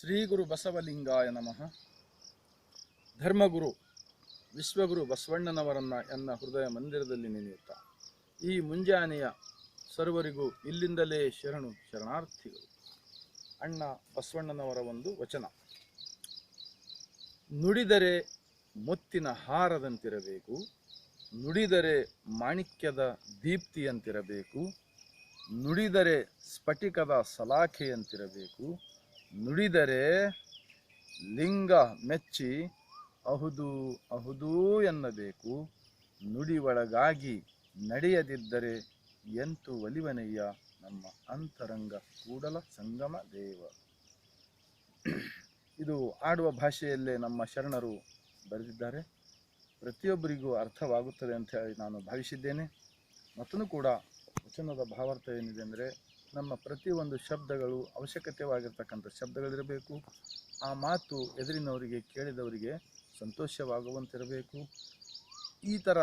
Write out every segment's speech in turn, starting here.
ಶ್ರೀ ಗುರು ಬಸವಲಿಂಗಾಯ ನಮಃ. ಧರ್ಮಗುರು ವಿಶ್ವಗುರು ಬಸವಣ್ಣನವರನ್ನ ಎನ್ನ ಹೃದಯ ಮಂದಿರದಲ್ಲಿ ನೆನೆಯುತ್ತಾ ಈ ಮುಂಜಾನೆಯ ಸರ್ವರಿಗೂ ಇಲ್ಲಿಂದಲೇ ಶರಣಾರ್ಥಿಗಳು. ಅಣ್ಣ ಬಸವಣ್ಣನವರ ಒಂದು ವಚನ: ನುಡಿದರೆ ಮುತ್ತಿನ ಹಾರದಂತಿರಬೇಕು, ನುಡಿದರೆ ಮಾಣಿಕ್ಯದ ದೀಪ್ತಿಯಂತಿರಬೇಕು, ನುಡಿದರೆ ಸ್ಫಟಿಕದ ಸಲಾಖೆಯಂತಿರಬೇಕು, ನುಡಿದರೆ ಲಿಂಗ ಮೆಚ್ಚಿ ಅಹುದು ಅಹುದೂ ಎನ್ನಬೇಕು, ನುಡಿ ಒಳಗಾಗಿ ನಡೆಯದಿದ್ದರೆ ಎಂತು ಒಲಿವನಯ್ಯ ನಮ್ಮ ಅಂತರಂಗ ಕೂಡಲ ಸಂಗಮ ದೇವ. ಇದು ಆಡುವ ಭಾಷೆಯಲ್ಲೇ ನಮ್ಮ ಶರಣರು ಬರೆದಿದ್ದಾರೆ. ಪ್ರತಿಯೊಬ್ಬರಿಗೂ ಅರ್ಥವಾಗುತ್ತದೆ ಅಂತ ಹೇಳಿ ನಾನು ಭಾವಿಸಿದ್ದೇನೆ. ಮತ್ತೂ ಕೂಡ ವಚನದ ಭಾವಾರ್ಥ ಏನಿದೆ ಅಂದರೆ, ನಮ್ಮ ಪ್ರತಿಯೊಂದು ಶಬ್ದಗಳು ಅವಶ್ಯಕತೆವಾಗಿರ್ತಕ್ಕಂಥ ಶಬ್ದಗಳಿರಬೇಕು. ಆ ಮಾತು ಎದುರಿನವರಿಗೆ, ಕೇಳಿದವರಿಗೆ ಸಂತೋಷವಾಗುವಂತಿರಬೇಕು. ಈ ಥರ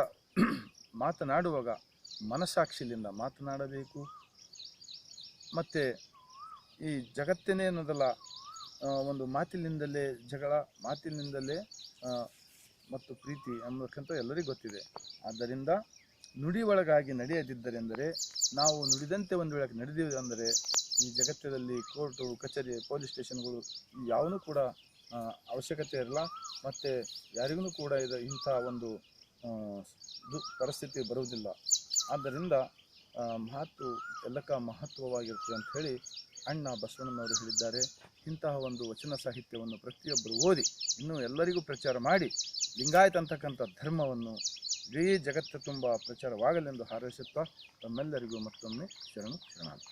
ಮಾತನಾಡುವಾಗ ಮನಸ್ಸಾಕ್ಷಿಯಿಂದ ಮಾತನಾಡಬೇಕು. ಮತ್ತು ಈ ಜಗತ್ತೇನೇ ಅನ್ನೋದಲ್ಲ, ಒಂದು ಮಾತಿನಿಂದಲೇ ಜಗಳ, ಮಾತಿನಿಂದಲೇ ಮತ್ತು ಪ್ರೀತಿ ಅನ್ನೋಕ್ಕಂತ ಎಲ್ಲರಿಗೂ ಗೊತ್ತಿದೆ. ಆದ್ದರಿಂದ ನುಡಿ ಒಳಗಾಗಿ ನಡೆಯದಿದ್ದರೆಂದರೆ, ನಾವು ನುಡಿದಂತೆ ಒಂದು ವೇಳೆ ನಡೆದಿವೆ ಅಂದರೆ ಈ ಜಗತ್ತದಲ್ಲಿ ಕೋರ್ಟು ಕಚೇರಿ ಪೊಲೀಸ್ ಸ್ಟೇಷನ್ಗಳು ಯಾವನೂ ಕೂಡ ಅವಶ್ಯಕತೆ ಇರಲ್ಲ. ಮತ್ತು ಯಾರಿಗೂ ಕೂಡ ಇಂಥ ಒಂದು ಪರಿಸ್ಥಿತಿ ಬರುವುದಿಲ್ಲ. ಆದ್ದರಿಂದ ಮಾತು ಎಲ್ಲಕ್ಕ ಮಹತ್ವವಾಗಿರ್ತದೆ ಅಂತ ಹೇಳಿ ಅಣ್ಣ ಬಸವಣ್ಣನವರು ಹೇಳಿದ್ದಾರೆ. ಇಂತಹ ಒಂದು ವಚನ ಸಾಹಿತ್ಯವನ್ನು ಪ್ರತಿಯೊಬ್ಬರು ಓದಿ ಇನ್ನೂ ಎಲ್ಲರಿಗೂ ಪ್ರಚಾರ ಮಾಡಿ ಲಿಂಗಾಯತ ಅಂತಕ್ಕಂಥ ಧರ್ಮವನ್ನು ಇಡೀ ಜಗತ್ತು ತುಂಬ ಪ್ರಚಾರವಾಗಲೆಂದು ಹಾರೈಸುತ್ತಾ ತಮ್ಮೆಲ್ಲರಿಗೂ ಮತ್ತೊಮ್ಮೆ ಶರಣಾರ್ಥಿ.